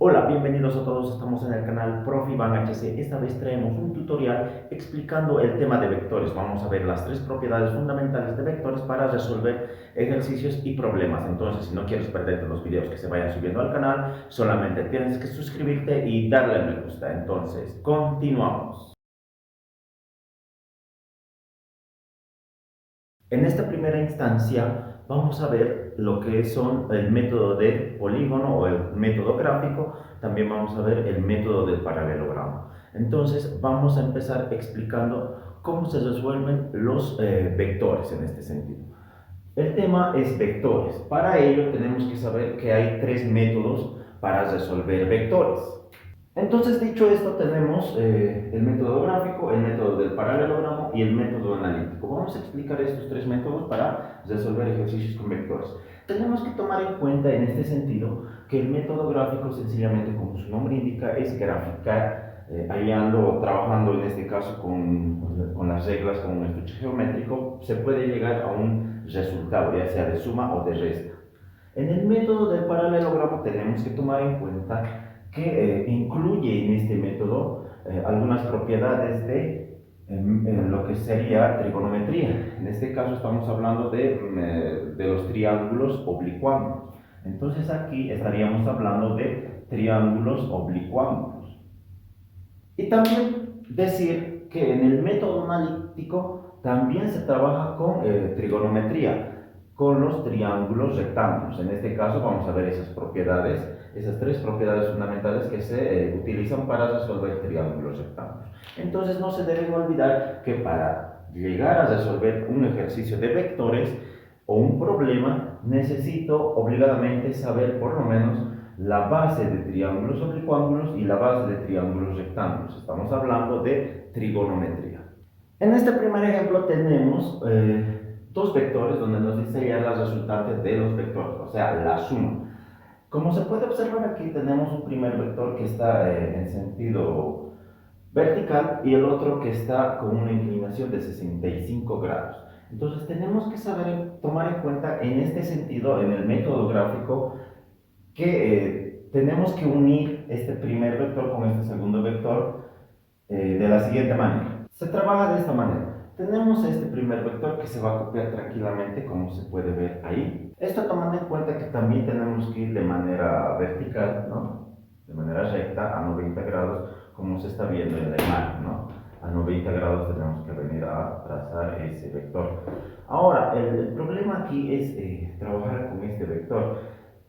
Hola, bienvenidos a todos, estamos en el canal Prof. Iván HC. Esta vez traemos un tutorial explicando el tema de vectores. Vamos a ver las tres propiedades fundamentales de vectores para resolver ejercicios y problemas. Entonces, si no quieres perderte los videos que se vayan subiendo al canal, solamente tienes que suscribirte y darle a me gusta. Entonces, continuamos. En esta primera instancia vamos a ver lo que son el método del polígono o el método gráfico, también vamos a ver el método del paralelogramo. Entonces vamos a empezar explicando cómo se resuelven los vectores en este sentido. El tema es vectores. Para ello tenemos que saber que hay tres métodos para resolver vectores. Entonces, dicho esto, tenemos el método gráfico, el método del paralelogramo y el método analítico. Vamos a explicar estos tres métodos para resolver ejercicios con vectores. Tenemos que tomar en cuenta en este sentido que el método gráfico, sencillamente como su nombre indica, es graficar, hallando o trabajando en este caso con las reglas, con un estuche geométrico, se puede llegar a un resultado, ya sea de suma o de resta. En el método del paralelogramo tenemos que tomar en cuenta que incluye en este método algunas propiedades de lo que sería trigonometría. En este caso estamos hablando de los triángulos oblicuángulos. Entonces aquí estaríamos hablando de triángulos oblicuángulos. Y también decir que en el método analítico también se trabaja con trigonometría, con los triángulos rectángulos. En este caso vamos a ver esas propiedades, esas tres propiedades fundamentales que se utilizan para resolver triángulos rectángulos. Entonces no se deben olvidar que para llegar a resolver un ejercicio de vectores o un problema, necesito obligadamente saber por lo menos la base de triángulos oblicuángulos y la base de triángulos rectángulos. Estamos hablando de trigonometría. En este primer ejemplo tenemos dos vectores donde nos dice ya las resultantes de los vectores, o sea, la suma. Como se puede observar aquí, tenemos un primer vector que está en sentido vertical y el otro que está con una inclinación de 65 grados. Entonces tenemos que saber tomar en cuenta en este sentido, en el método gráfico, que tenemos que unir este primer vector con este segundo vector de la siguiente manera. Se trabaja de esta manera. Tenemos este primer vector que se va a copiar tranquilamente, como se puede ver ahí. Esto tomando en cuenta que también tenemos que ir de manera vertical, ¿no? De manera recta a 90 grados, como se está viendo en la imagen, ¿no? A 90 grados tenemos que venir a trazar ese vector. Ahora, el problema aquí es trabajar con este vector,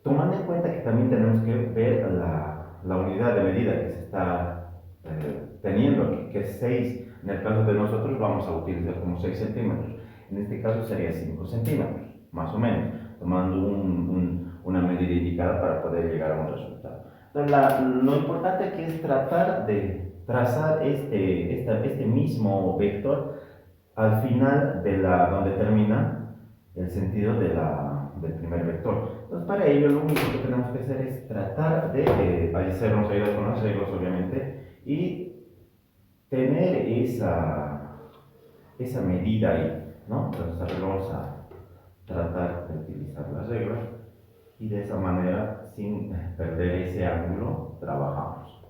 tomando en cuenta que también tenemos que ver la unidad de medida que se está teniendo aquí, que es 6. En el caso de nosotros vamos a utilizar como 6 centímetros. En este caso sería 5 centímetros, más o menos, tomando una medida indicada para poder llegar a un resultado. Entonces, lo importante aquí es tratar de trazar este mismo vector al final de donde termina el sentido del primer vector. Entonces, para ello, lo único que tenemos que hacer es tratar de hacernos ayudar con las reglas, obviamente, y tener esa medida ahí, ¿no? Entonces, vamos a tratar de utilizar las reglas y de esa manera, sin perder ese ángulo, trabajamos.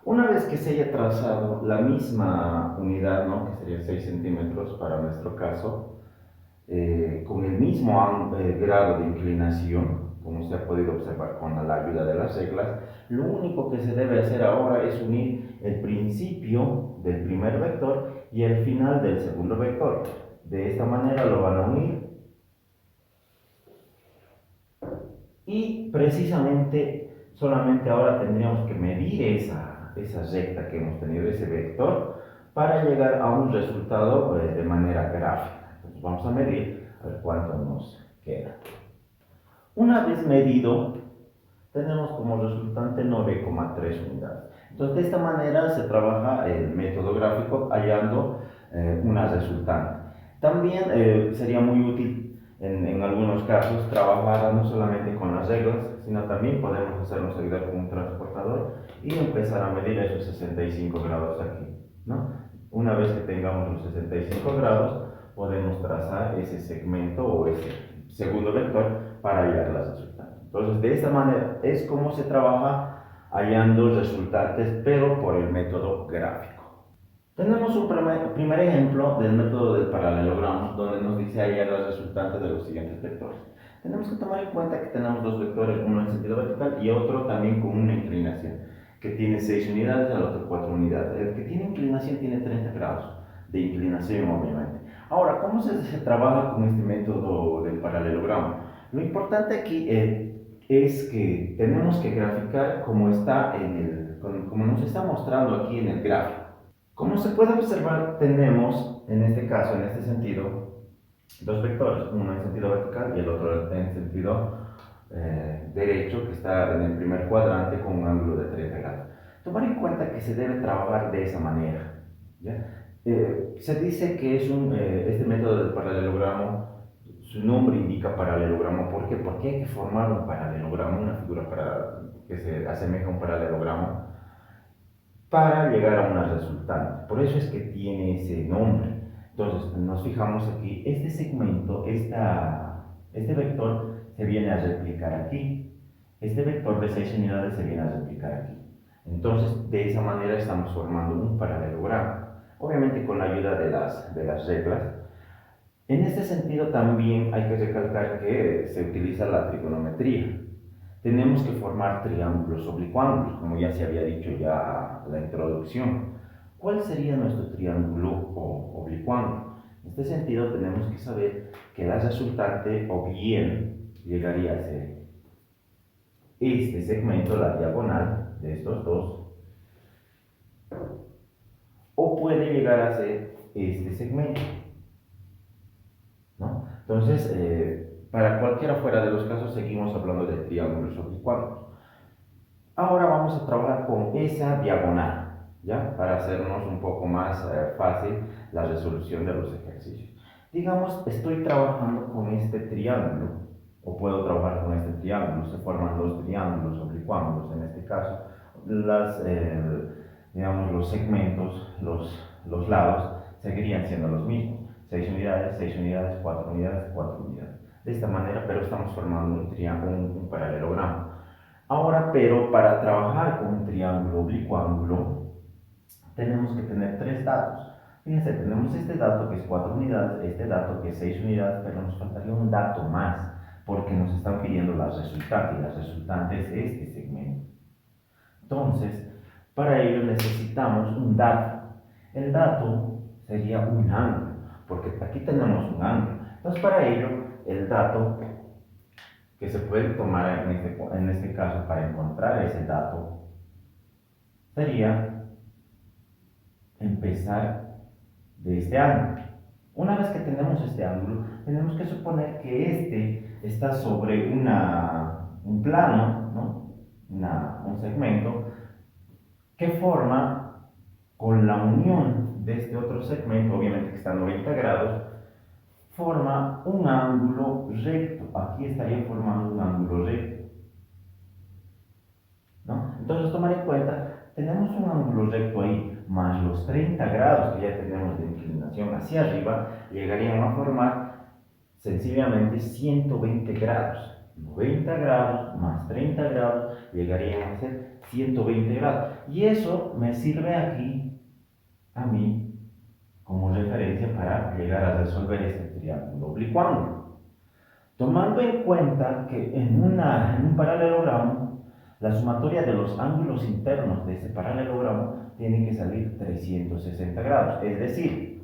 Una vez que se haya trazado la misma unidad, ¿no? Que sería 6 centímetros para nuestro caso, con el mismo grado de inclinación, como se ha podido observar con la ayuda de las reglas, lo único que se debe hacer ahora es unir el principio del primer vector y el final del segundo vector. De esta manera lo van a unir y precisamente solamente ahora tendríamos que medir esa recta que hemos tenido, ese vector, para llegar a un resultado de manera gráfica. Entonces vamos a medir a ver cuánto nos queda. Una vez medido, tenemos como resultante 9,3 unidades. Entonces de esta manera se trabaja el método gráfico hallando una resultante. También sería muy útil en algunos casos trabajar no solamente con las reglas, sino también podemos hacernos ayudar con un transportador y empezar a medir esos 65 grados aquí. ¿no? Una vez que tengamos los 65 grados, podemos trazar ese segmento o ese segundo vector para hallar las resultantes. Entonces, de esta manera es como se trabaja hallando resultantes, pero por el método gráfico. Tenemos un primer ejemplo del método del paralelogramo, donde nos dice hallar las resultantes de los siguientes vectores. Tenemos que tomar en cuenta que tenemos dos vectores, uno en sentido vertical y otro también con una inclinación, que tiene 6 unidades, el otro 4 unidades. El que tiene inclinación tiene 30 grados de inclinación, obviamente. Ahora, ¿cómo se trabaja con este método del paralelogramo? Lo importante aquí es que tenemos que graficar como está como nos está mostrando aquí en el gráfico. Como se puede observar, tenemos en este caso, en este sentido, dos vectores, uno en sentido vertical y el otro en sentido derecho, que está en el primer cuadrante con un ángulo de 30 grados. Tomar en cuenta que se debe trabajar de esa manera. ¿Ya? Se dice que es este método del paralelogramo, su nombre indica paralelogramo. ¿Por qué? Porque hay que formar un paralelogramo, una figura que se asemeja a un paralelogramo para llegar a una resultante. Por eso es que tiene ese nombre. Entonces, nos fijamos aquí, este segmento, este vector se viene a replicar aquí. Este vector de 6 unidades se viene a replicar aquí. Entonces, de esa manera estamos formando un paralelogramo. Obviamente con la ayuda de las reglas. En este sentido también hay que recalcar que se utiliza la trigonometría. Tenemos que formar triángulos oblicuángulos, como ya se había dicho ya en la introducción. ¿Cuál sería nuestro triángulo oblicuángulo? En este sentido tenemos que saber que la resultante o bien llegaría a ser este segmento, la diagonal de estos dos, o puede llegar a ser este segmento, ¿no? Entonces, para cualquiera fuera de los casos, seguimos hablando de triángulos oblicuos. Ahora vamos a trabajar con esa diagonal, ¿ya? Para hacernos un poco más fácil la resolución de los ejercicios. Digamos, estoy trabajando con este triángulo, o puedo trabajar con este triángulo, se forman dos triángulos oblicuos en este caso. Digamos, los segmentos, los lados, seguirían siendo los mismos. 6 unidades, 6 unidades, 4 unidades, 4 unidades. De esta manera, pero estamos formando un triángulo, un paralelogramo. Ahora, pero para trabajar con un triángulo oblicuángulo, tenemos que tener tres datos. Fíjense, tenemos este dato que es 4 unidades, este dato que es 6 unidades, pero nos faltaría un dato más, porque nos están pidiendo las resultantes, y las resultantes es este segmento. Entonces, para ello necesitamos un dato. El dato sería un ángulo, porque aquí tenemos un ángulo. Entonces, para ello, el dato que se puede tomar en este caso para encontrar ese dato sería empezar de este ángulo. Una vez que tenemos este ángulo, tenemos que suponer que este está sobre un plano, ¿no? Un segmento que forma con la unión de este otro segmento, obviamente que está a 90 grados, forma un ángulo recto. Aquí estaría formando un ángulo recto, ¿no? Entonces, tomar en cuenta, tenemos un ángulo recto ahí, más los 30 grados que ya tenemos de inclinación hacia arriba, llegarían a formar sencillamente 120 grados. 90 grados más 30 grados llegarían a ser 120 grados. Y eso me sirve aquí, a mí, como referencia para llegar a resolver este triángulo oblicuángulo. Tomando en cuenta que en un paralelogramo, la sumatoria de los ángulos internos de ese paralelogramo tiene que salir 360 grados. Es decir,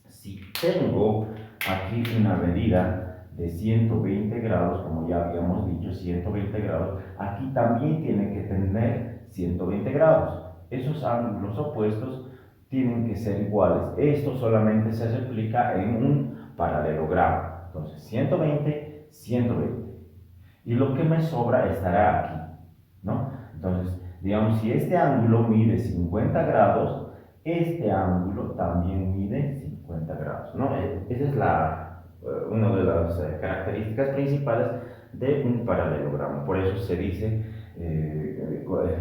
si tengo aquí una medida de 120 grados, como ya habíamos dicho, 120 grados, aquí también tiene que tener 120 grados. Esos ángulos opuestos tienen que ser iguales. Esto solamente se replica en un paralelogramo. Entonces, 120, 120. Y lo que me sobra estará aquí, ¿no? Entonces, digamos, si este ángulo mide 50 grados, este ángulo también mide 50 grados, ¿no? Esa es una de las características principales de un paralelogramo. Por eso se dice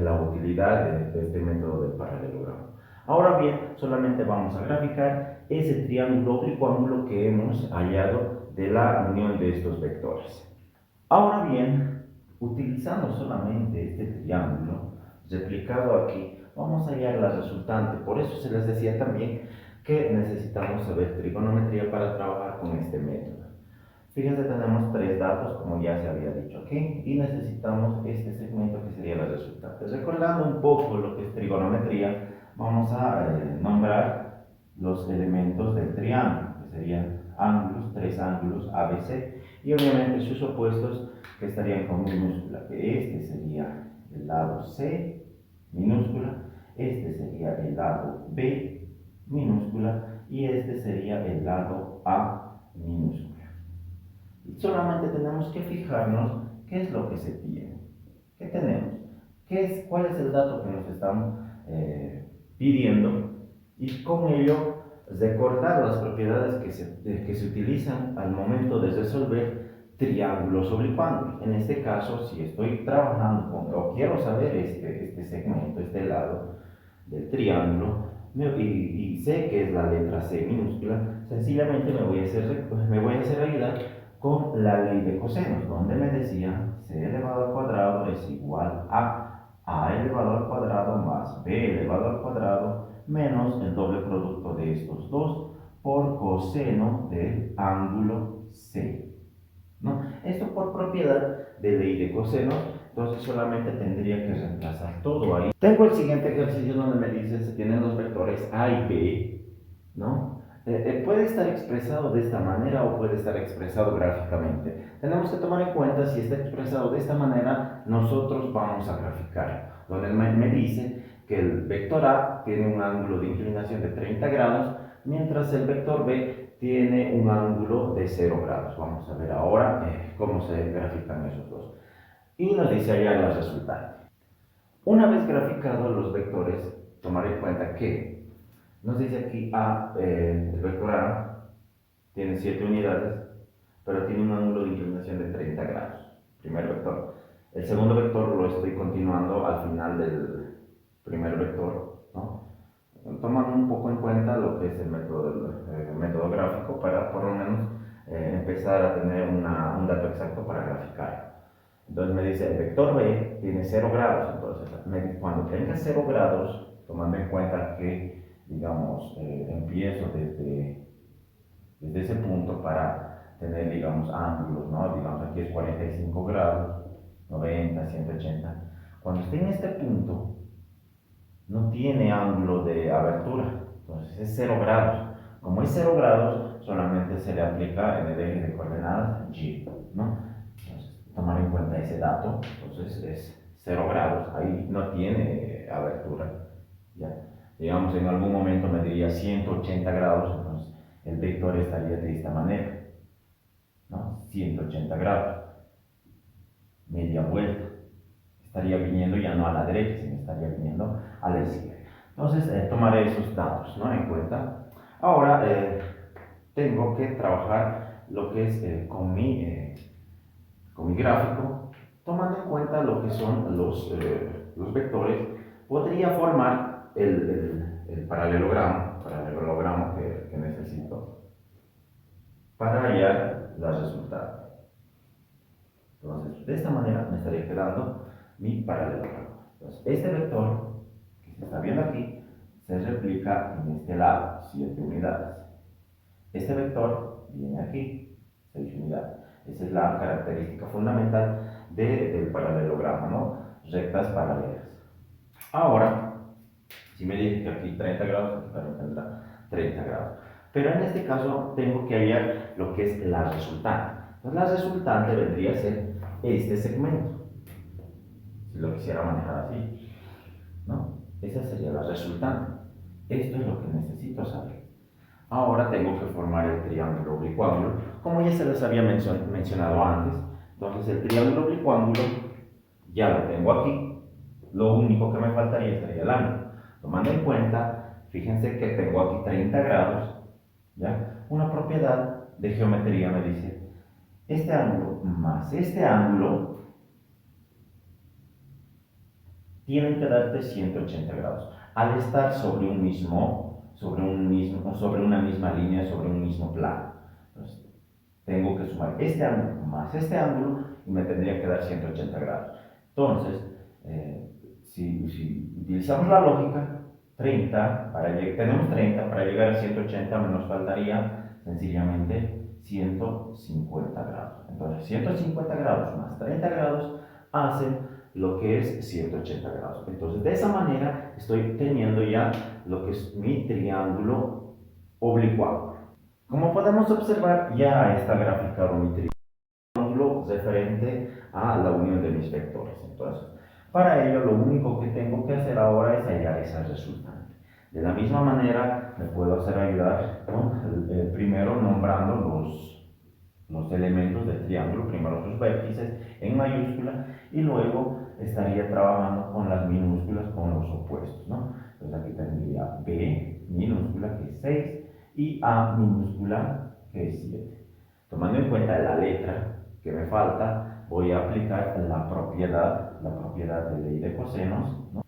la utilidad de este método del paralelogramo. Ahora Ahora bien, solamente vamos a graficar ese triángulo oblicuo ángulo que hemos hallado de la unión de estos vectores. Ahora bien, utilizando solamente este triángulo replicado aquí, vamos a hallar la resultante. Por eso se les decía también que necesitamos saber trigonometría para trabajar con este método. Fíjense, tenemos tres datos, como ya se había dicho aquí, y necesitamos este segmento que sería la resultante. Recordando un poco lo que es trigonometría, vamos a nombrar los elementos del triángulo, que serían ángulos, tres ángulos ABC, y obviamente sus opuestos que estarían con minúscula, que este sería el lado C minúscula, este sería el lado B minúscula y este sería el lado A minúscula. Solamente tenemos que fijarnos qué es lo que se tiene, qué tenemos, cuál es el dato que nos están pidiendo y con ello recordar las propiedades que se utilizan al momento de resolver triángulos oblicuos. En este caso, si estoy trabajando o quiero saber este segmento, este lado del triángulo, y sé que es la letra C minúscula, sencillamente me voy a hacer ayudar con la ley de cosenos, donde me decía C elevado al cuadrado es igual a elevado al cuadrado más B elevado al cuadrado menos el doble producto de estos dos por coseno del ángulo C, ¿no? Esto por propiedad de ley de cosenos, entonces solamente tendría que reemplazar todo ahí. Tengo el siguiente ejercicio donde me dice se tienen los vectores A y B, ¿no? Puede estar expresado de esta manera o puede estar expresado gráficamente. Tenemos que tomar en cuenta si está expresado de esta manera, nosotros vamos a graficar. Donde me dice que el vector A tiene un ángulo de inclinación de 30 grados, mientras el vector B tiene un ángulo de 0 grados. Vamos a ver ahora cómo se grafican esos dos. Y nos dice allá la resultante. Una vez graficados los vectores, tomar en cuenta que nos dice aquí el vector A tiene 7 unidades, pero tiene un ángulo de inclinación de 30 grados. Primer vector. El segundo vector lo estoy continuando al final del primer vector, ¿no? Tomando un poco en cuenta lo que es el método gráfico para por lo menos empezar a tener un dato exacto para graficar. Entonces me dice el vector B tiene 0 grados, entonces cuando tenga 0 grados, tomando en cuenta que digamos, empiezo desde ese punto para tener, digamos, ángulos, ¿no? Digamos, aquí es 45 grados, 90, 180. Cuando esté en este punto, no tiene ángulo de abertura, entonces es 0 grados. Como es 0 grados, solamente se le aplica en el eje de coordenadas Y, ¿no? Entonces, tomar en cuenta ese dato, entonces es 0 grados, ahí no tiene abertura, ¿ya? Digamos, en algún momento me diría 180 grados, entonces el vector estaría de esta manera, ¿no? 180 grados, media vuelta. Estaría viniendo ya no a la derecha, sino estaría viniendo a la izquierda. Entonces, tomaré esos datos, ¿no?, en cuenta. Ahora, tengo que trabajar lo que es con mi gráfico, tomando en cuenta lo que son los vectores. Podría formar el paralelogramo que necesito para hallar la resultante. Entonces, de esta manera me estaría quedando mi paralelogramo. Entonces, este vector que se está viendo aquí se replica en este lado, 7 unidades. Este vector viene aquí, 6 unidades. Esa es la característica fundamental del paralelogramo, ¿no? Rectas paralelas. Ahora, si me dice que aquí 30 grados, aquí también tendrá 30 grados. Pero en este caso tengo que hallar lo que es la resultante. Entonces la resultante vendría a ser este segmento. Si lo quisiera manejar así, ¿no? Esa sería la resultante. Esto es lo que necesito saber. Ahora tengo que formar el triángulo oblicuángulo, como ya se les había mencionado antes. Entonces el triángulo oblicuángulo ya lo tengo aquí. Lo único que me faltaría sería el ángulo. Tomando en cuenta, fíjense que tengo aquí 30 grados, ¿ya? Una propiedad de geometría me dice, este ángulo más este ángulo tienen que darte 180 grados. al estar sobre una misma línea, sobre un mismo plano. Entonces, tengo que sumar este ángulo más este ángulo y me tendría que dar 180 grados. Entonces, si utilizamos la lógica, tenemos 30, para llegar a 180 nos faltaría sencillamente 150 grados. Entonces, 150 grados más 30 grados hacen lo que es 180 grados. Entonces, de esa manera estoy teniendo ya lo que es mi triángulo oblicuo. Como podemos observar, ya está graficado mi triángulo referente a la unión de mis vectores. Entonces, para ello, lo único que tengo que hacer ahora es hallar esa resultante. De la misma manera, me puedo hacer ayudar primero nombrando los elementos del triángulo, primero sus vértices en mayúscula y luego estaría trabajando con las minúsculas, con los opuestos, ¿no? Entonces aquí tendría B minúscula, que es 6, y A minúscula, que es 7. Tomando en cuenta la letra que me falta, voy a aplicar la propiedad de ley de cosenos, ¿no?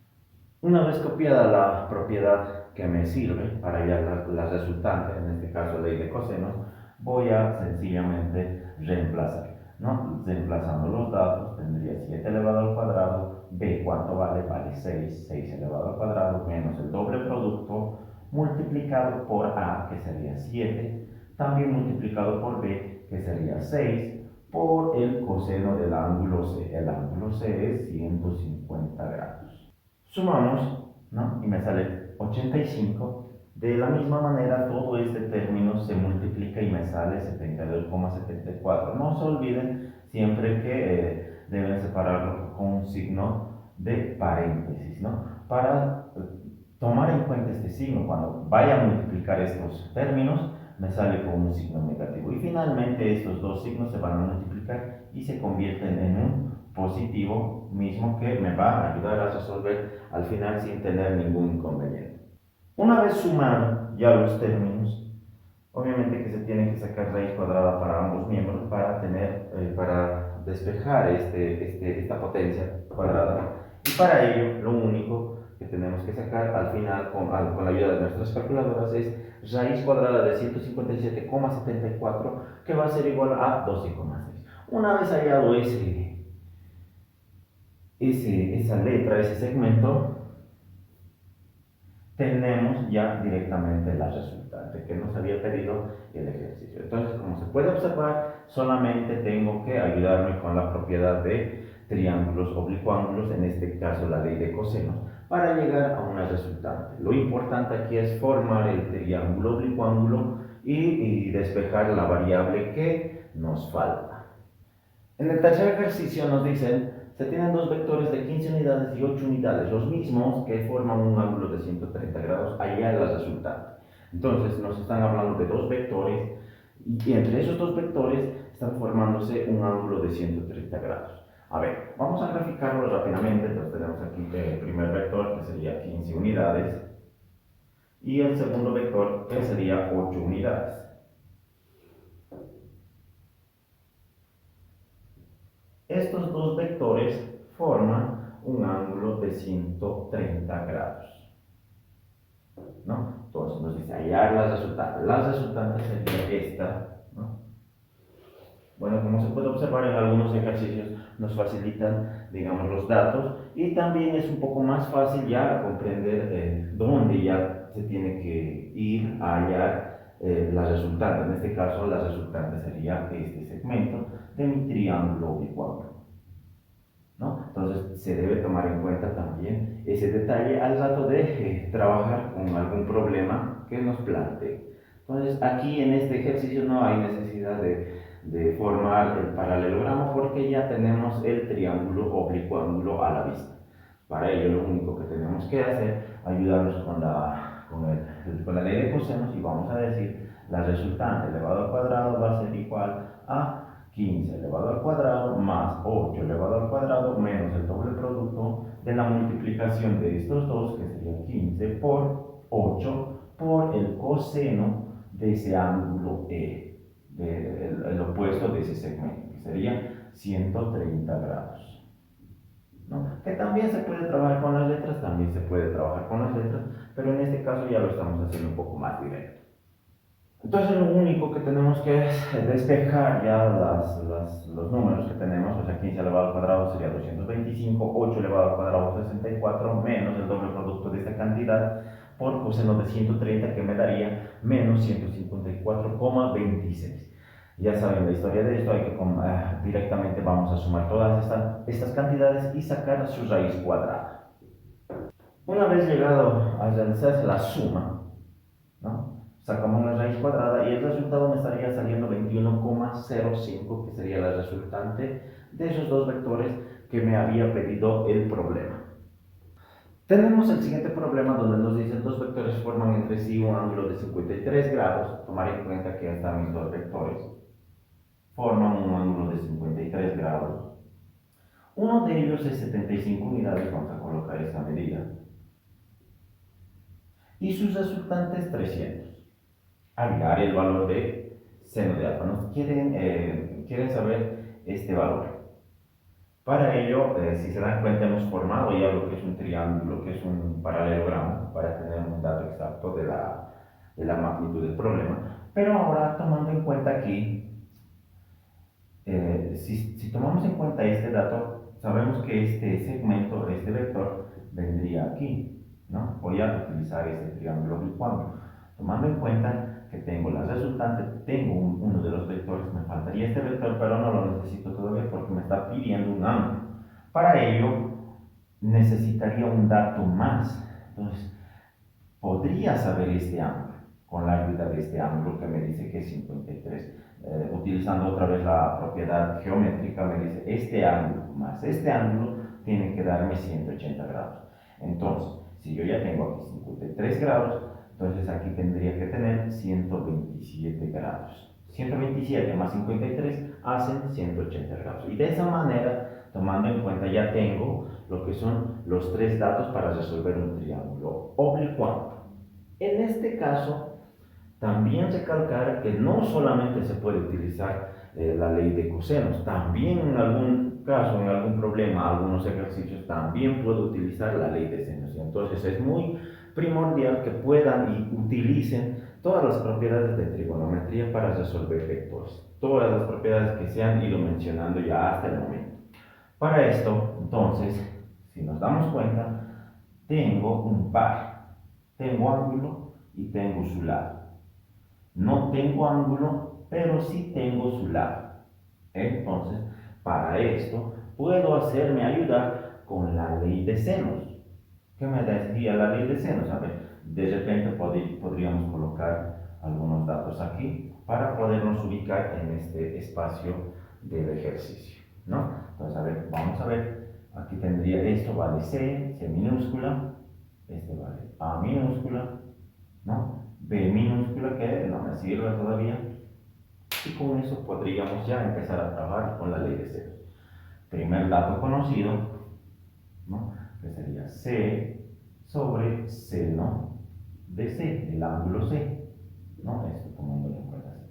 Una vez copiada la propiedad que me sirve para hallar la resultante, en este caso ley de cosenos, voy a sencillamente reemplazar, ¿no? Reemplazando los datos, tendría 7 elevado al cuadrado, b, ¿cuánto vale? Vale 6, 6 elevado al cuadrado, menos el doble producto, multiplicado por a, que sería 7, también multiplicado por b, que sería 6, por el coseno del ángulo C. El ángulo C es 150 grados. Sumamos, ¿no? Y me sale 85. De la misma manera, todo este término se multiplica y me sale 72,74. No se olviden siempre que deben separarlo con un signo de paréntesis, ¿no? Para tomar en cuenta este signo, cuando vaya a multiplicar estos términos, me sale con un signo negativo. Y finalmente estos dos signos se van a multiplicar y se convierten en un positivo mismo que me va a ayudar a resolver al final sin tener ningún inconveniente. Una vez sumados ya los términos, obviamente que se tiene que sacar raíz cuadrada para ambos miembros para despejar esta potencia cuadrada. Y para ello, lo único que tenemos que sacar al final con la ayuda de nuestras calculadoras es raíz cuadrada de 157,74, que va a ser igual a 12,6. Una vez hallado esa letra, ese segmento, tenemos ya directamente la resultante que nos había pedido el ejercicio. Entonces, como se puede observar, solamente tengo que ayudarme con la propiedad de triángulos oblicuángulos, en este caso la ley de cosenos, para llegar a una resultante. Lo importante aquí es formar el triángulo oblicuángulo y despejar la variable que nos falta. En el tercer ejercicio nos dicen, se tienen dos vectores de 15 unidades y 8 unidades, los mismos que forman un ángulo de 130 grados, allá es la resultante. Entonces nos están hablando de dos vectores y entre esos dos vectores están formándose un ángulo de 130 grados. A ver, vamos a graficarlo rápidamente. Entonces tenemos aquí el primer vector, que sería 15 unidades, y el segundo vector, que sería 8 unidades. Estos dos vectores forman un ángulo de 130 grados, ¿no? Entonces nos dice hallar las resultantes. Las resultantes sería esta, ¿no? Bueno, como se puede observar en algunos ejercicios nos facilitan, digamos, los datos y también es un poco más fácil ya comprender dónde ya se tiene que ir a hallar la resultante. En este caso, la resultante sería este segmento de mi triángulo oblicuo, ¿no? Entonces se debe tomar en cuenta también ese detalle al rato de trabajar con algún problema que nos plantee. Entonces aquí en este ejercicio no hay necesidad de formar el paralelogramo porque ya tenemos el triángulo oblicuángulo a la vista. Para ello lo único que tenemos que hacer es ayudarnos con la ley de cosenos y vamos a decir la resultante elevado al cuadrado va a ser igual a 15 elevado al cuadrado más 8 elevado al cuadrado menos el doble producto de la multiplicación de estos dos, que sería 15 por 8 por el coseno de ese ángulo E, el opuesto de ese segmento, que sería 130 grados. ¿no? Que también se puede trabajar con las letras, también se puede trabajar con las letras, pero en este caso ya lo estamos haciendo un poco más directo. Entonces lo único que tenemos que es despejar ya los números que tenemos, o sea, 15 elevado al cuadrado sería 225, 8 elevado al cuadrado 64, menos el doble producto de esta cantidad por coseno de 130 que me daría menos 154,26. Ya saben la historia de esto, hay que directamente vamos a sumar todas estas cantidades y sacar su raíz cuadrada. Una vez llegado a realizarse la suma, ¿no? Sacamos la raíz cuadrada y el resultado me estaría saliendo 21,05, que sería la resultante de esos dos vectores que me había pedido el problema. Tenemos el siguiente problema donde nos dicen dos vectores forman entre sí un ángulo de 53 grados. Tomar en cuenta que están mis dos vectores forman un ángulo de 53 grados. Uno de ellos es 75 unidades, vamos a colocar esta medida. Y sus resultantes 300. Hallar el valor de seno de alfa. Nos quieren saber este valor. Para ello, si se dan cuenta, hemos formado ya lo que es un triángulo, lo que es un paralelogramo, para tener un dato exacto de la magnitud del problema. Pero ahora, tomando en cuenta aquí, si tomamos en cuenta este dato, sabemos que este segmento, este vector, vendría aquí, ¿no? Voy a utilizar este triángulo bicuángulo. Tomando en cuenta que tengo la resultante, tengo uno de los vectores, me faltaría este vector, pero no lo necesito todavía porque me está pidiendo un ángulo. Para ello, necesitaría un dato más. Entonces, podría saber este ángulo con la ayuda de este ángulo que me dice que es 53. Utilizando otra vez la propiedad geométrica, me dice este ángulo más este ángulo tiene que darme 180 grados. Entonces, si yo ya tengo aquí 53 grados, entonces aquí tendría que tener 127 grados. 127 más 53 hacen 180 grados. Y de esa manera, tomando en cuenta, ya tengo lo que son los tres datos para resolver un triángulo oblicuo. En este caso, también recalcar que no solamente se puede utilizar la ley de cosenos, también en algún caso, en algún problema, algunos ejercicios, también puedo utilizar la ley de senos. Entonces es muy primordial que puedan y utilicen todas las propiedades de trigonometría para resolver vectores, todas las propiedades que se han ido mencionando ya hasta el momento. Para esto, entonces, si nos damos cuenta, tengo un par, tengo ángulo y tengo su lado. No tengo ángulo, pero sí tengo su lado. Entonces, para esto, puedo hacerme ayudar con la ley de senos. ¿Qué me decía la ley de senos? A ver, de repente podríamos colocar algunos datos aquí para podernos ubicar en este espacio del ejercicio, ¿no? Entonces, a ver, vamos a ver. Aquí tendría esto, vale C minúscula, este vale A minúscula, ¿no? B minúscula que no me sirve todavía, y con eso podríamos ya empezar a trabajar con la ley de ceros. Primer dato conocido, ¿no? Que sería C sobre seno de C, el ángulo C, ¿no? Esto tomándolo en cuenta así.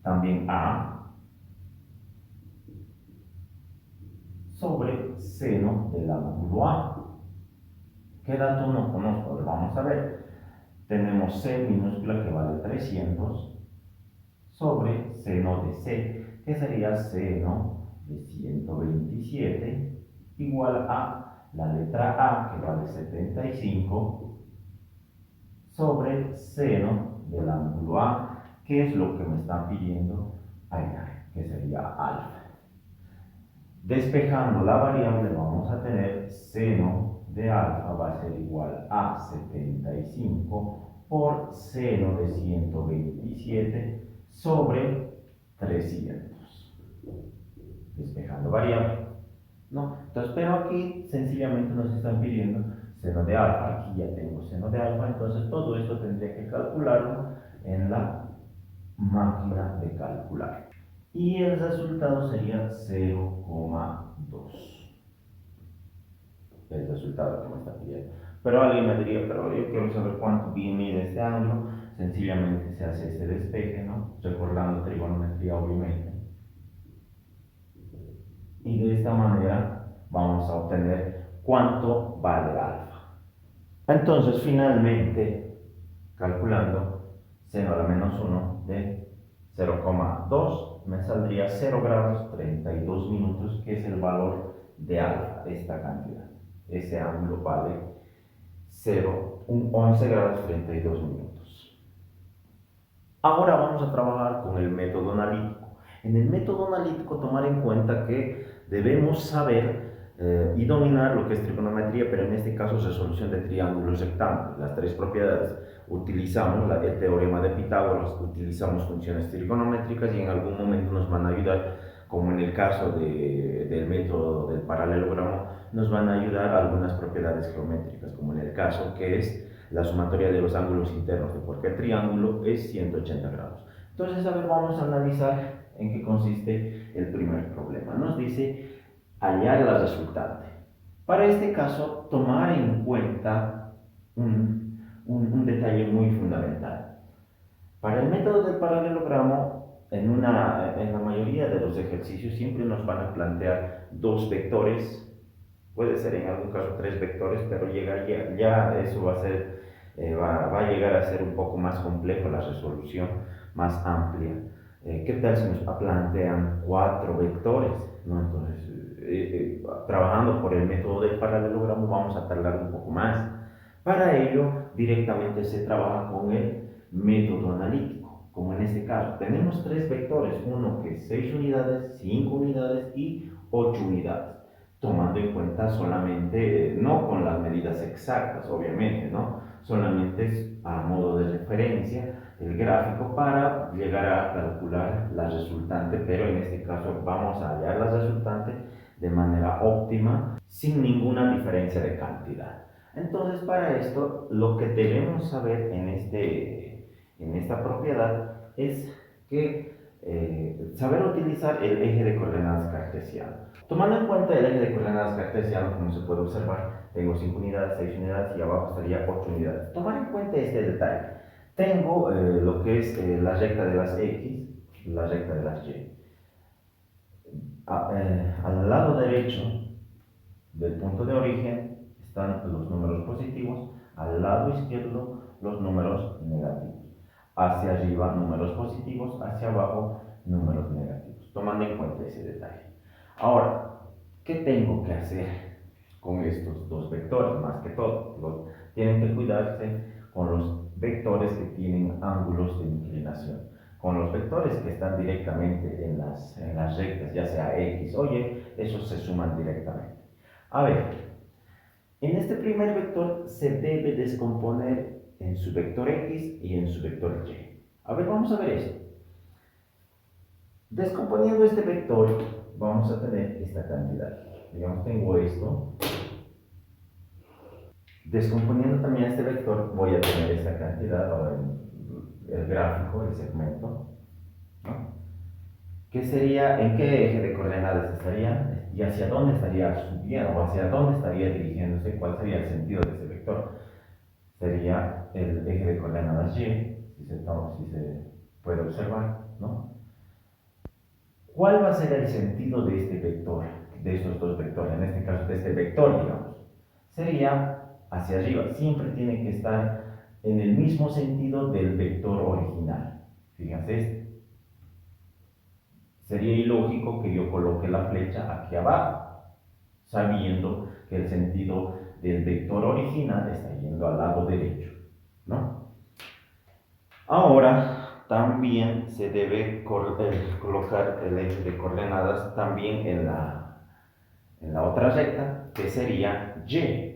También A sobre seno del ángulo A. ¿Qué dato no conozco? Vamos a ver. Tenemos C minúscula que vale 300 sobre seno de C, que sería seno de 127, igual a la letra A, que vale 75, sobre seno del ángulo A, que es lo que me están pidiendo hallar, que sería alfa. Despejando la variable, vamos a tener seno de alfa va a ser igual a 75 por seno de 127 sobre 300. Despejando variable, ¿no? Entonces, pero aquí sencillamente nos están pidiendo seno de alfa. Aquí ya tengo seno de alfa, entonces todo esto tendría que calcularlo en la máquina de calcular. Y el resultado sería 0,2. El resultado que me está pidiendo. Pero alguien me diría, pero yo quiero saber cuánto mide este ángulo. Sencillamente se hace este despeje, ¿no? Recordando trigonometría, obviamente. Y de esta manera vamos a obtener cuánto vale alfa. Entonces, finalmente, calculando seno a la menos 1 de 0,2 me saldría 0 grados 32 minutos, que es el valor de alfa, esta cantidad. Ese ángulo vale 11 grados 32 minutos. Ahora vamos a trabajar con el método analítico. En el método analítico tomar en cuenta que debemos saber y dominar lo que es trigonometría, pero en este caso resolución de triángulos rectángulos. Las tres propiedades utilizamos, el teorema de Pitágoras, utilizamos funciones trigonométricas y en algún momento nos van a ayudar, como en el caso del método del paralelogramo, nos van a ayudar algunas propiedades geométricas, como en el caso que es la sumatoria de los ángulos internos, de por qué el triángulo es 180 grados. Entonces, a ver, vamos a analizar en qué consiste el primer problema. Nos dice hallar la resultante. Para este caso, tomar en cuenta un detalle muy fundamental. Para el método del paralelogramo, en la mayoría de los ejercicios siempre nos van a plantear dos vectores, puede ser en algún caso tres vectores, pero ya eso va a llegar a ser un poco más complejo la resolución, más amplia. ¿Qué tal si nos plantean cuatro vectores? ¿No? Entonces, trabajando por el método del paralelogramo vamos a tardar un poco más. Para ello, directamente se trabaja con el método analítico, como en este caso. Tenemos tres vectores, uno que es 6 unidades, 5 unidades y 8 unidades, tomando en cuenta solamente, no con las medidas exactas, obviamente, ¿no? Solamente a modo de referencia el gráfico para llegar a calcular la resultante, pero en este caso vamos a hallar la resultante de manera óptima, sin ninguna diferencia de cantidad. Entonces, para esto, lo que debemos saber en esta propiedad es que saber utilizar el eje de coordenadas cartesiano. Tomando en cuenta el eje de coordenadas cartesiano, como se puede observar, tengo 5 unidades, 6 unidades y abajo estaría 8 unidades. Tomar en cuenta este detalle. Tengo lo que es la recta de las X, la recta de las Y. Al lado derecho del punto de origen están los números positivos, al lado izquierdo los números negativos. Hacia arriba números positivos, hacia abajo números negativos, tomando en cuenta ese detalle. Ahora, ¿qué tengo que hacer con estos dos vectores? Más que todo, tienen que cuidarse con los vectores que tienen ángulos de inclinación. Con los vectores que están directamente en las rectas, ya sea X o Y, esos se suman directamente. A ver, en este primer vector se debe descomponer en su vector X y en su vector Y. A ver, vamos a ver esto. Descomponiendo este vector, vamos a tener esta cantidad. Digamos, tengo esto. Descomponiendo también este vector, voy a tener esta cantidad, o el gráfico, el segmento, ¿no? ¿Qué sería, en qué eje de coordenadas estaría? ¿Y hacia dónde estaría subiendo? ¿O hacia dónde estaría dirigiéndose? ¿Cuál sería el sentido de ese vector? Sería el eje de coordenadas Y, si se puede observar, ¿no? ¿Cuál va a ser el sentido de este vector, de estos dos vectores? En este caso, de este vector, digamos. Sería hacia arriba. Siempre tiene que estar en el mismo sentido del vector original. Fíjense este. Sería ilógico que yo coloque la flecha aquí abajo, sabiendo que el sentido del vector original está yendo al lado derecho, ¿no? Ahora, también se debe colocar el eje de coordenadas también en la otra recta, que sería Y.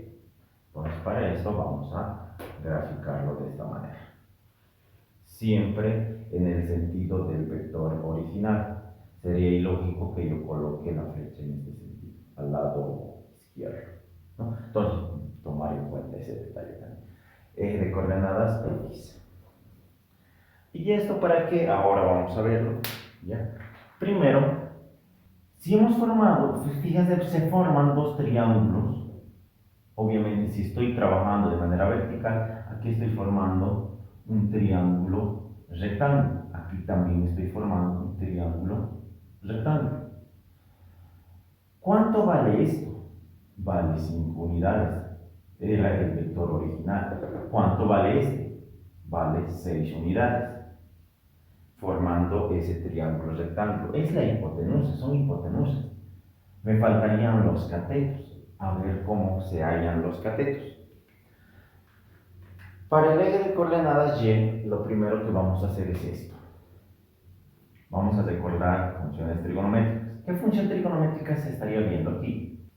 Entonces, para esto vamos a graficarlo de esta manera. Siempre en el sentido del vector original. Sería ilógico que yo coloque la flecha en este sentido, al lado izquierdo, ¿no? Entonces, tomar en cuenta ese detalle también. Eje de coordenadas X. ¿Y esto para qué? Ahora vamos a verlo, ¿ya? Primero, si hemos formado, fíjense, se forman dos triángulos. Obviamente, si estoy trabajando de manera vertical, aquí estoy formando un triángulo rectángulo. Aquí también estoy formando un triángulo rectángulo. ¿Cuánto vale esto? vale 5 unidades. Era el vector original. ¿Cuánto vale este? Vale 6 unidades, formando ese triángulo rectángulo. Es la hipotenusa, son hipotenusas. Me faltarían los catetos. A ver cómo se hallan los catetos. Para el eje de coordenadas y, lo primero que vamos a hacer es esto. Vamos a recordar funciones trigonométricas. ¿Qué función trigonométrica se estaría viendo aquí?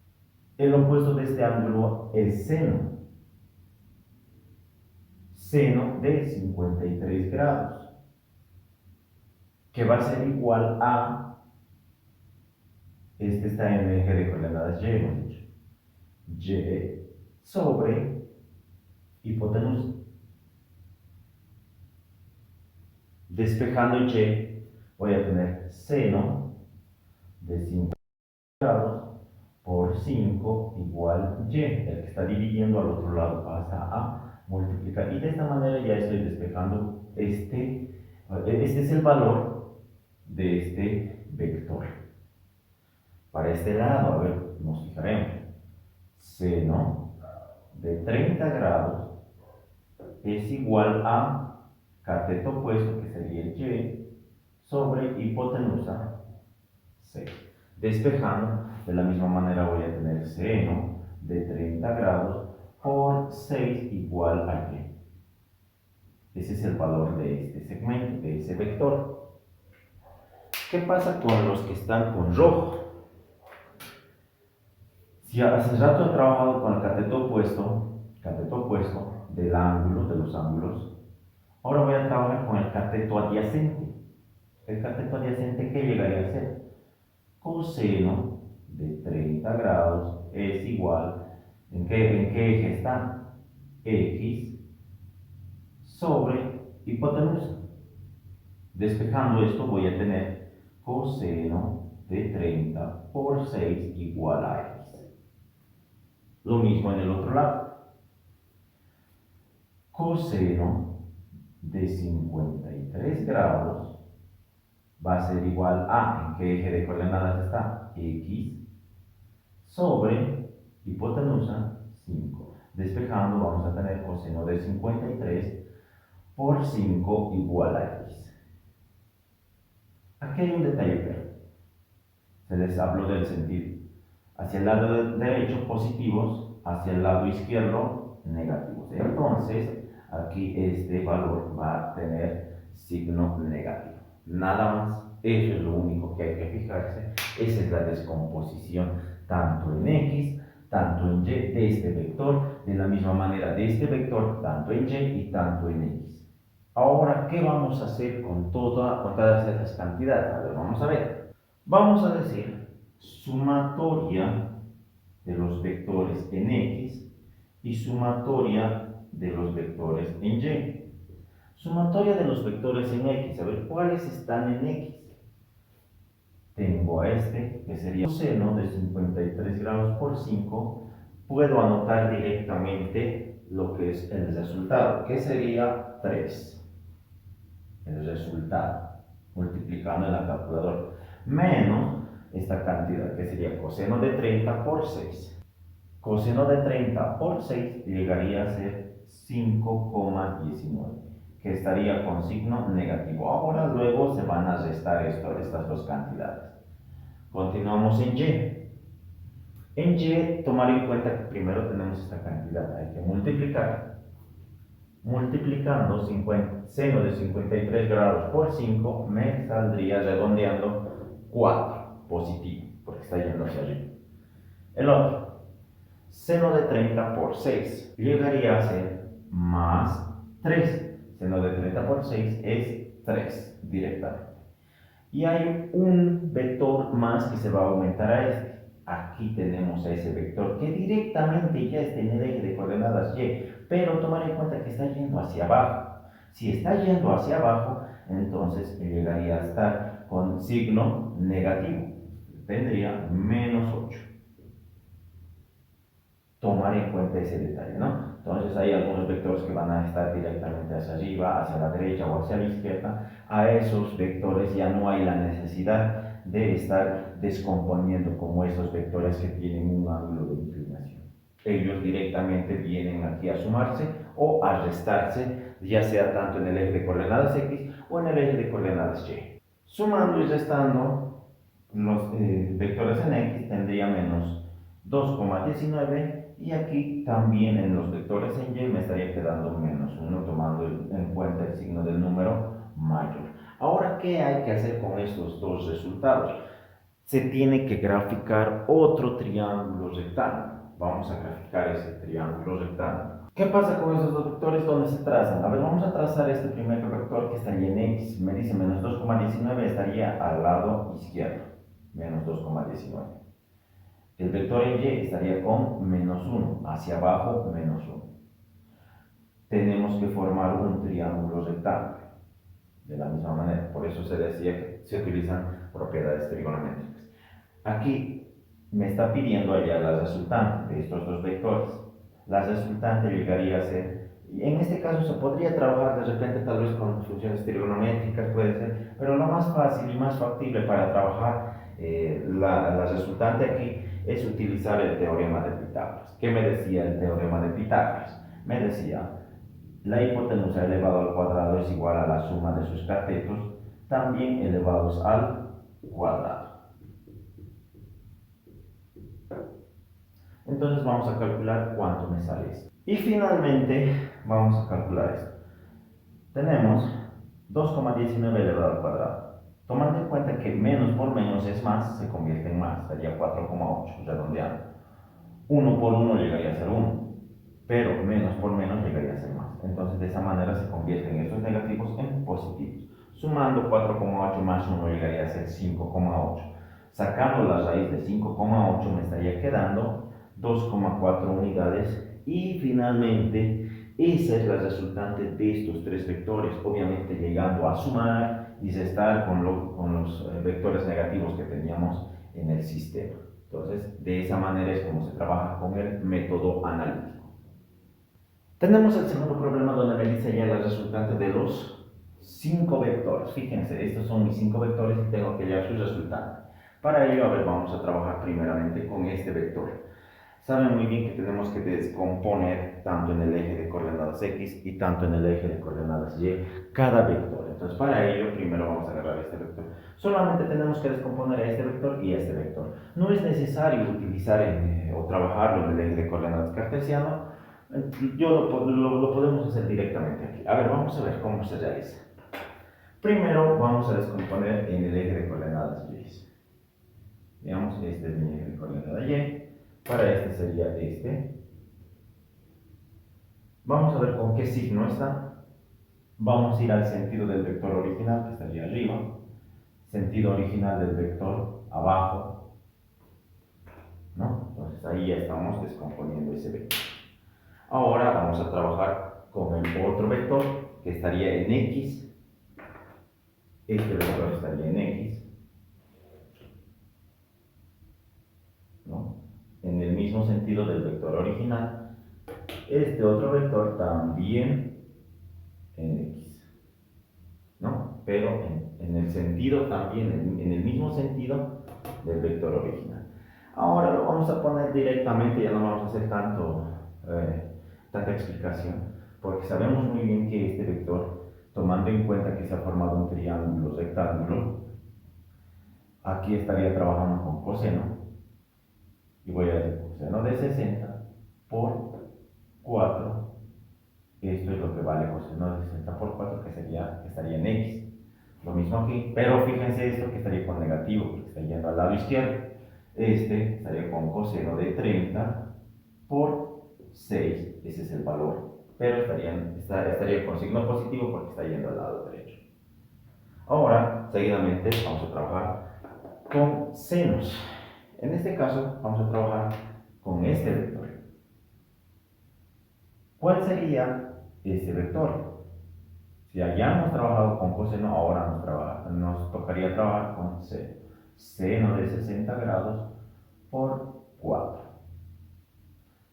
El opuesto de este ángulo es seno. Seno de 53 grados, que va a ser igual a, este está en el eje de coordenadas y, hemos dicho, y sobre hipotenusa. Despejando y, voy a tener seno de 5 grados por 5 igual y. El que está dividiendo al otro lado pasa a multiplicar. Y de esta manera ya estoy despejando este es el valor de este vector. Para este lado, a ver, nos fijaremos. Seno de 30 grados es igual a cateto opuesto, que sería y, sobre hipotenusa 6. Despejando, de la misma manera voy a tener seno de 30 grados por 6 igual a y. Ese es el valor de este segmento, de ese vector. ¿Qué pasa con los que están con rojo? Si hace rato he trabajado con el cateto opuesto del ángulo, de los ángulos, ahora voy a trabajar con el cateto adyacente. El cateto adyacente, ¿qué llegaría a ser? Coseno de 30 grados es igual, ¿en qué eje está? X sobre hipotenusa. Despejando esto voy a tener coseno de 30 por 6 igual a X. Lo mismo en el otro lado. Coseno de 53 grados va a ser igual a, ¿en qué eje de coordenadas está? X sobre hipotenusa 5. Despejando vamos a tener coseno de 53 por 5 igual a X. Aquí hay un detalle, pero se les habló del sentido. Hacia el lado derecho positivos, hacia el lado izquierdo negativos. Entonces, aquí este valor va a tener signo negativo. Nada más, eso es lo único que hay que fijarse. Esa es la descomposición, tanto en X, tanto en Y de este vector, de la misma manera de este vector, tanto en Y y tanto en X. Ahora, ¿qué vamos a hacer con todas estas cantidades? A ver, vamos a ver. Vamos a decir sumatoria de los vectores en X y sumatoria de los vectores en Y. Sumatoria de los vectores en X. A ver, ¿cuáles están en X? Tengo a este, que sería coseno de 53 grados por 5. Puedo anotar directamente lo que es el resultado, que sería 3. El resultado, multiplicando en la calculadora, menos esta cantidad, que sería coseno de 30 por 6. Coseno de 30 por 6 llegaría a ser 5,19, que estaría con signo negativo. Ahora luego se van a restar estas dos cantidades. Continuamos en Y. En Y, tomar en cuenta que primero tenemos esta cantidad, hay que multiplicar. Multiplicando seno de 53 grados por 5 me saldría redondeando 4 positivo, porque está yendo hacia arriba. El otro, seno de 30 por 6 llegaría a ser más 3. Seno de 30 por 6 es 3 directamente. Y hay un vector más que se va a aumentar a este. Aquí tenemos a ese vector que directamente ya está en el eje de coordenadas Y, pero tomar en cuenta que está yendo hacia abajo. Si está yendo hacia abajo, entonces llegaría a estar con signo negativo. Tendría menos 8. Tomar en cuenta ese detalle, ¿no? Entonces hay algunos vectores que van a estar directamente hacia arriba, hacia la derecha o hacia la izquierda. A esos vectores ya no hay la necesidad de estar descomponiendo como esos vectores que tienen un ángulo de inclinación. Ellos directamente vienen aquí a sumarse o a restarse, ya sea tanto en el eje de coordenadas X o en el eje de coordenadas Y. Sumando y restando los vectores en X tendría menos 2,19 y aquí también en los vectores en Y me estaría quedando menos 1 tomando en cuenta el signo del número mayor. Ahora, ¿qué hay que hacer con estos dos resultados? Se tiene que graficar otro triángulo rectángulo. Vamos a graficar ese triángulo rectángulo. ¿Qué pasa con esos dos vectores? ¿Dónde se trazan? A ver, vamos a trazar este primer vector que estaría en X. Me dice menos 2,19 estaría al lado izquierdo. Menos 2,19. El vector en Y estaría con menos 1. Hacia abajo, menos 1. Tenemos que formar un triángulo rectángulo. De la misma manera, por eso se decía que se utilizan propiedades trigonométricas. Aquí me está pidiendo hallar la resultante de estos dos vectores. La resultante llegaría a ser, en este caso se podría trabajar de repente tal vez con funciones trigonométricas, puede ser, pero lo más fácil y más factible para trabajar la resultante aquí es utilizar el teorema de Pitágoras. ¿Qué me decía el teorema de Pitágoras? Me decía, la hipotenusa elevado al cuadrado es igual a la suma de sus catetos, también elevados al cuadrado. Entonces vamos a calcular cuánto me sale esto. Y finalmente vamos a calcular esto. Tenemos 2,19 elevado al cuadrado. Tomando en cuenta que menos por menos es más, se convierte en más, sería 4,8 redondeando. 1 por 1 llegaría a ser 1, pero menos por menos llegaría a ser más. Entonces de esa manera se convierten estos negativos en positivos. Sumando 4,8 más 1 llegaría a ser 5,8. Sacando la raíz de 5,8 me estaría quedando 2,4 unidades y finalmente esa es la resultante de estos tres vectores, obviamente llegando a sumar y restar con los vectores negativos que teníamos en el sistema. Entonces, de esa manera es como se trabaja con el método analítico. Tenemos el segundo problema donde me dice ya la resultante de los 5 vectores. Fíjense, estos son mis 5 vectores y tengo que hallar su resultante. Para ello, a ver, vamos a trabajar primeramente con este vector. Saben muy bien que tenemos que descomponer tanto en el eje de coordenadas X y tanto en el eje de coordenadas Y cada vector. Entonces, para ello, primero vamos a agarrar este vector. Solamente tenemos que descomponer a este vector y a este vector. No es necesario utilizar o trabajarlo en el eje de coordenadas cartesiano. Lo podemos hacer directamente aquí. A ver, vamos a ver cómo se realiza. Primero vamos a descomponer en el eje de coordenadas Y. Veamos, este es mi eje de coordenadas Y. Para este sería este. Vamos a ver con qué signo está. Vamos a ir al sentido del vector original, que estaría arriba. Sentido original del vector abajo. ¿No? Entonces ahí ya estamos descomponiendo ese vector. Ahora vamos a trabajar con el otro vector, que estaría en X. Este vector estaría en X. ¿No? En el mismo sentido del vector original. Este otro vector también en X, ¿no? Pero en el sentido también, en el mismo sentido del vector original. Ahora lo vamos a poner directamente, ya no vamos a hacer tanta explicación, porque sabemos muy bien que este vector, tomando en cuenta que se ha formado un triángulo rectángulo, aquí estaría trabajando con coseno, y voy a decir coseno de 60 por 4. Esto es lo que vale coseno de 60 por 4, que estaría en X. Lo mismo aquí, pero fíjense esto que estaría con negativo, porque está yendo al lado izquierdo. Este estaría con coseno de 30 por 6, ese es el valor. Pero estaría con signo positivo porque está yendo al lado derecho. Ahora, seguidamente, vamos a trabajar con senos. En este caso, vamos a trabajar con este vector. ¿Cuál sería este vector? Si ya hemos trabajado con coseno, ahora nos tocaría trabajar con seno. Seno de 60 grados por 4.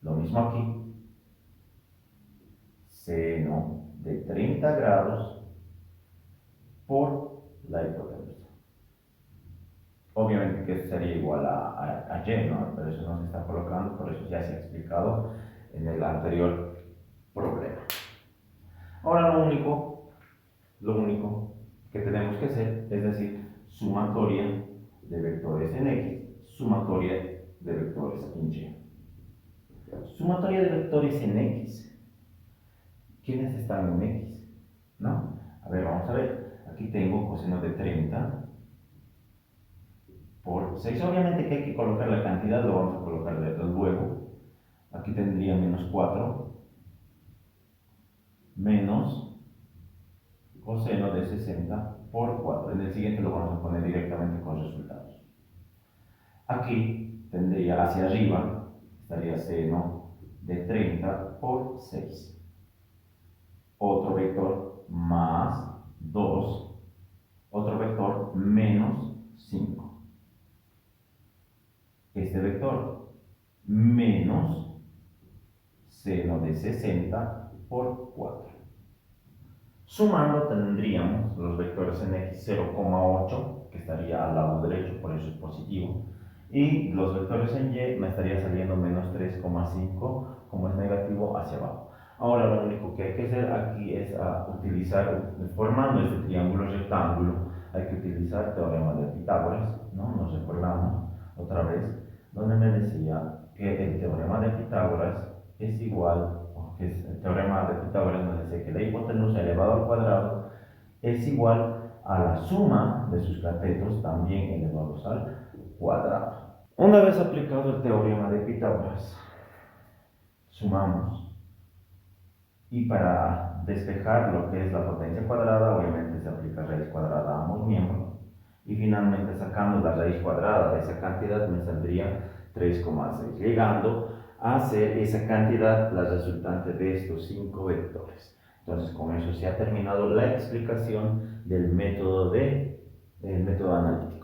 Lo mismo aquí. Seno de 30 grados por la hipotenusa. Obviamente que sería igual a y, ¿no? Pero eso no se está colocando, por eso ya se ha explicado en el anterior problema. Ahora lo único que tenemos que hacer es decir sumatoria de vectores en X, sumatoria de vectores en Y. Sumatoria de vectores en X. ¿Quiénes están en X? ¿No? A ver, vamos a ver. Aquí tengo coseno de 30 por 6. Obviamente que hay que colocar la cantidad, lo vamos a colocar luego. Aquí tendría menos 4 menos coseno de 60 por 4. En el siguiente lo vamos a poner directamente con resultados. Aquí tendría hacia arriba, estaría seno de 30 por 6. Otro vector más 2, otro vector menos 5. Este vector menos seno de 60 por 4. Sumando tendríamos los vectores en X 0,8, que estaría al lado derecho, por eso es positivo, y los vectores en Y me estaría saliendo menos 3,5, como es negativo, hacia abajo. Ahora lo único que hay que hacer aquí es utilizar, formando este triángulo rectángulo, hay que utilizar el teorema de Pitágoras, ¿no? Nos recordamos otra vez, donde me decía que el teorema de Pitágoras es igual, que es el teorema de Pitágoras nos dice que la hipotenusa elevado al cuadrado es igual a la suma de sus catetos también elevados al cuadrado. Una vez aplicado el teorema de Pitágoras, sumamos. Y para despejar lo que es la potencia cuadrada, obviamente se aplica raíz cuadrada a ambos miembros. Y finalmente sacando la raíz cuadrada de esa cantidad me saldría 3,6, llegando a ser esa cantidad la resultante de estos 5 vectores. Entonces con eso se ha terminado la explicación del método analítico.